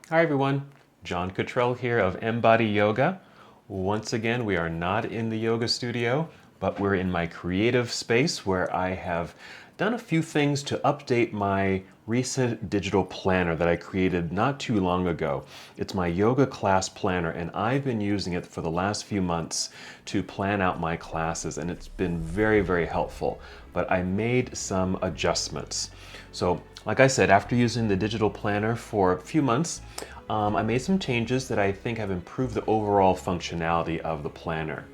Hi everyone, John Cottrell here of MBODY Yoga. Once again, we are not in the yoga studio, but we're in my creative space where I have done a few things to update my recent digital planner that I created not too long ago. It's my yoga class planner, and I've been using it for the last few months to plan out my classes, and it's been very, very helpful. But I made some adjustments. So, like I said, after using the digital planner for a few months, I made some changes that I think have improved the overall functionality of the planner.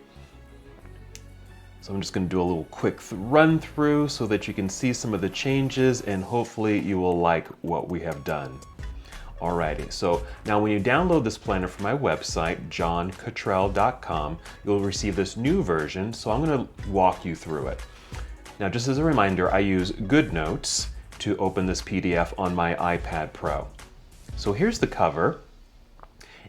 So I'm just going to do a little quick run through so that you can see some of the changes, and hopefully you will like what we have done. Alrighty, so now when you download this planner from my website, johncottrell.com, you'll receive this new version, so I'm going to walk you through it. Now, just as a reminder, I use GoodNotes to open this PDF on my iPad Pro. So here's the cover,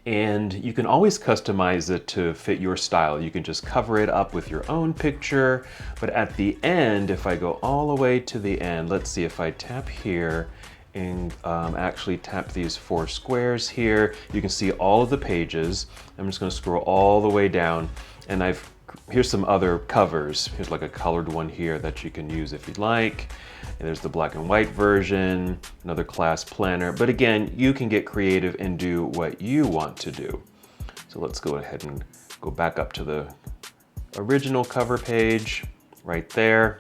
and you can always customize it to fit your style. You can just cover it up with your own picture, but at the end, if I go all the way to the end, let's see if I tap here and actually tap these 4 squares here, you can see all of the pages. I'm just going to scroll all the way down, and here's some other covers. Here's like a colored one here that you can use if you'd like. And there's the black and white version, another class planner. But again, you can get creative and do what you want to do. So let's go ahead and go back up to the original cover page right there.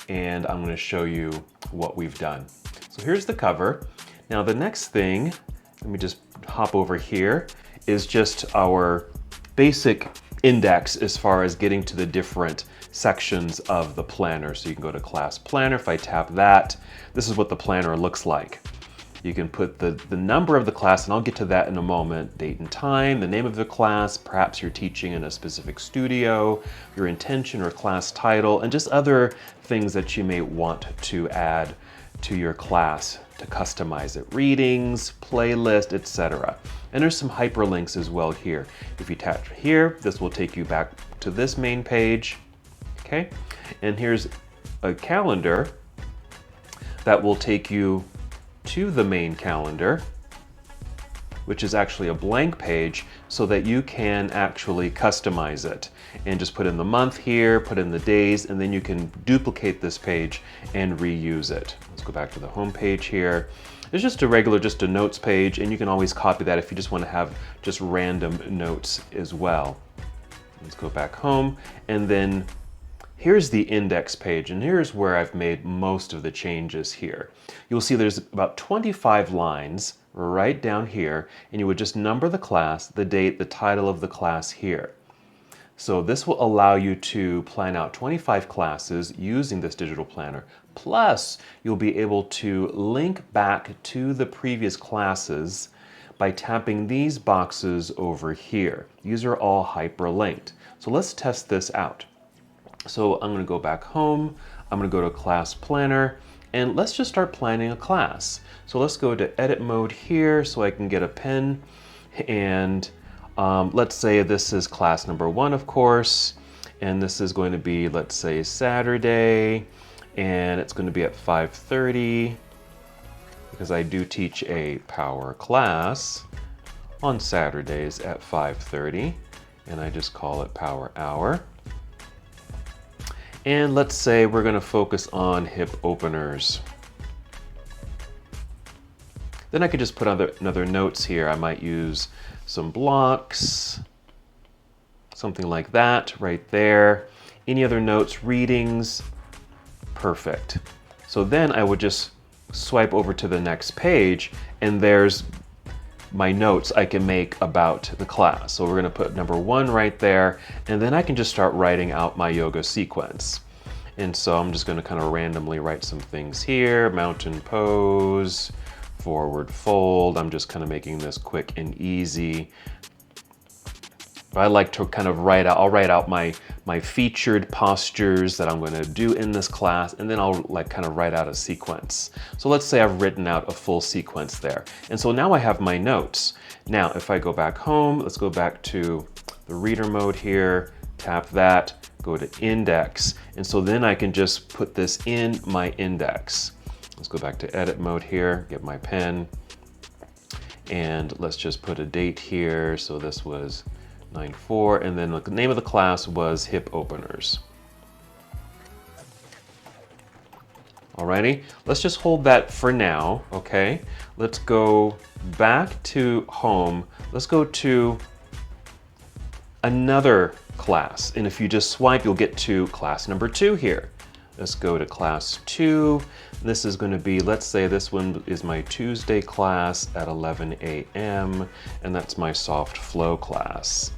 And I'm going to show you what we've done. So here's the cover. Now the next thing, let me just hop over here, is just our basic index as far as getting to the different sections of the planner. So you can go to class planner. If I tap that, this is what the planner looks like. You can put the number of the class, and I'll get to that in a moment, date and time, the name of the class, perhaps you're teaching in a specific studio, your intention or class title, and just other things that you may want to add to your class to customize it. Readings, playlist, etc. And there's some hyperlinks as well here. If you tap here, this will take you back to this main page. Okay, and here's a calendar that will take you to the main calendar, which is actually a blank page, so that you can actually customize it and just put in the month here, put in the days, and then you can duplicate this page and reuse it. Let's go back to the home page here. It's just a notes page, and you can always copy that if you just want to have just random notes as well. Let's go back home, and then here's the index page, and here's where I've made most of the changes here. You'll see there's about 25 lines right down here, and you would just number the class, the date, the title of the class here. So this will allow you to plan out 25 classes using this digital planner. Plus, you'll be able to link back to the previous classes by tapping these boxes over here. These are all hyperlinked. So let's test this out. So I'm going to go back home, I'm going to go to class planner, and let's just start planning a class. So let's go to edit mode here so I can get a pen, and let's say this is class number 1, of course, and this is going to be, let's say, Saturday, and it's going to be at 5:30 because I do teach a power class on Saturdays at 5:30, and I just call it power hour. And let's say we're going to focus on hip openers. Then I could just put another notes here. I might use some blocks, something like that right there. Any other notes, readings, perfect. So then I would just swipe over to the next page, and there's my notes I can make about the class. So we're going to put number 1 right there, and then I can just start writing out my yoga sequence. And so I'm just going to kind of randomly write some things here. Mountain pose, forward fold. I'm just kind of making this quick and easy. But I like to kind of I'll write out my featured postures that I'm going to do in this class, and then I'll kind of write out a sequence. So let's say I've written out a full sequence there. And so now I have my notes. Now, if I go back home, let's go back to the reader mode here, tap that, go to index. And so then I can just put this in my index. Let's go back to edit mode here, get my pen. And let's just put a date here. So this was 9/4, and then the name of the class was Hip Openers. Alrighty, let's just hold that for now, okay? Let's go back to home. Let's go to another class. And if you just swipe, you'll get to class number 2 here. Let's go to class 2. This is going to be, let's say this one is my Tuesday class at 11 a.m. and that's my soft flow class.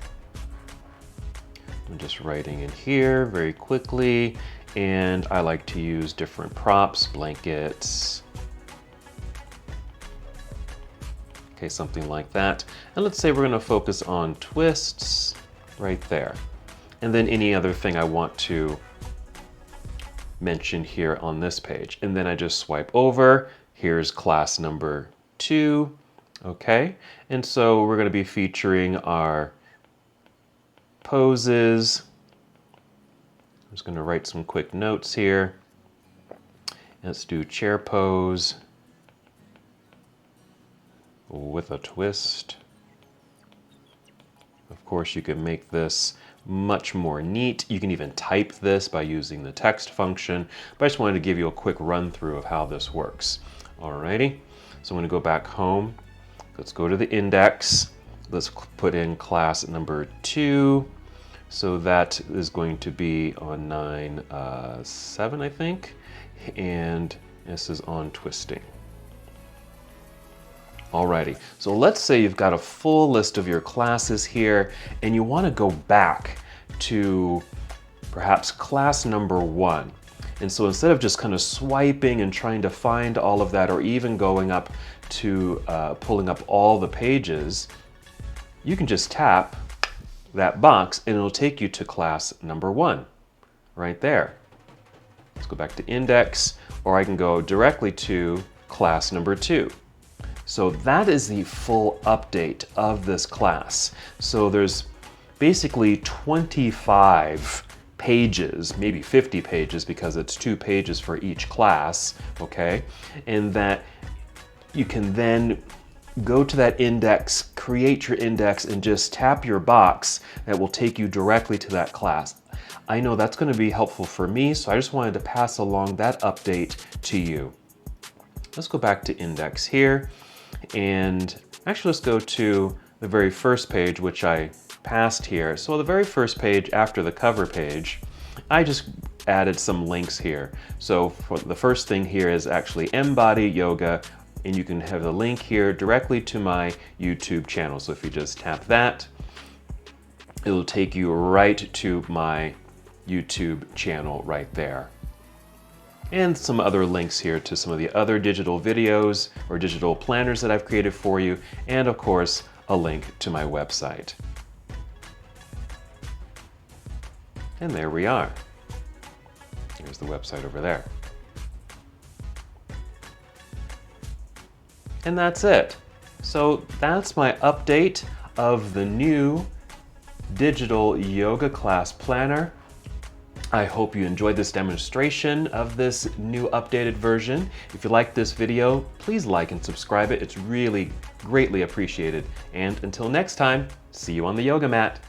I'm just writing in here very quickly, and I like to use different props, blankets, okay, something like that. And let's say we're going to focus on twists right there. And then any other thing I want to mention here on this page. And then I just swipe over. Here's class number 2, okay? And so we're going to be featuring our poses. I'm just going to write some quick notes here. Let's do chair pose with a twist. Of course, you can make this much more neat. You can even type this by using the text function, but I just wanted to give you a quick run through of how this works. Alrighty, so I'm going to go back home. Let's go to the index. Let's put in class number 2. So that is going to be on 9/7, I think, and this is on twisting. Alrighty, so let's say you've got a full list of your classes here and you want to go back to perhaps class number 1. And so instead of just kind of swiping and trying to find all of that, or even going up to pulling up all the pages, you can just tap that box and it'll take you to class number 1 right there. Let's go back to index, or I can go directly to class number 2. So that is the full update of this class. So there's basically 25 pages, maybe 50 pages, because it's 2 pages for each class, okay? And that you can then go to that index, create your index, and just tap your box that will take you directly to that class. I know that's going to be helpful for me, so I just wanted to pass along that update to you. Let's go back to index here, and actually let's go to the very first page, which I passed here. So the very first page after the cover page, I just added some links here. So for the first thing here is actually MBODY Yoga, and you can have the link here directly to my YouTube channel. So if you just tap that, it'll take you right to my YouTube channel right there. And some other links here to some of the other digital videos or digital planners that I've created for you, and of course, a link to my website. And there we are. Here's the website over there. And that's it. So that's my update of the new digital yoga class planner. I hope you enjoyed this demonstration of this new updated version. If you liked this video, please like and subscribe it. It's really greatly appreciated. And until next time, see you on the yoga mat.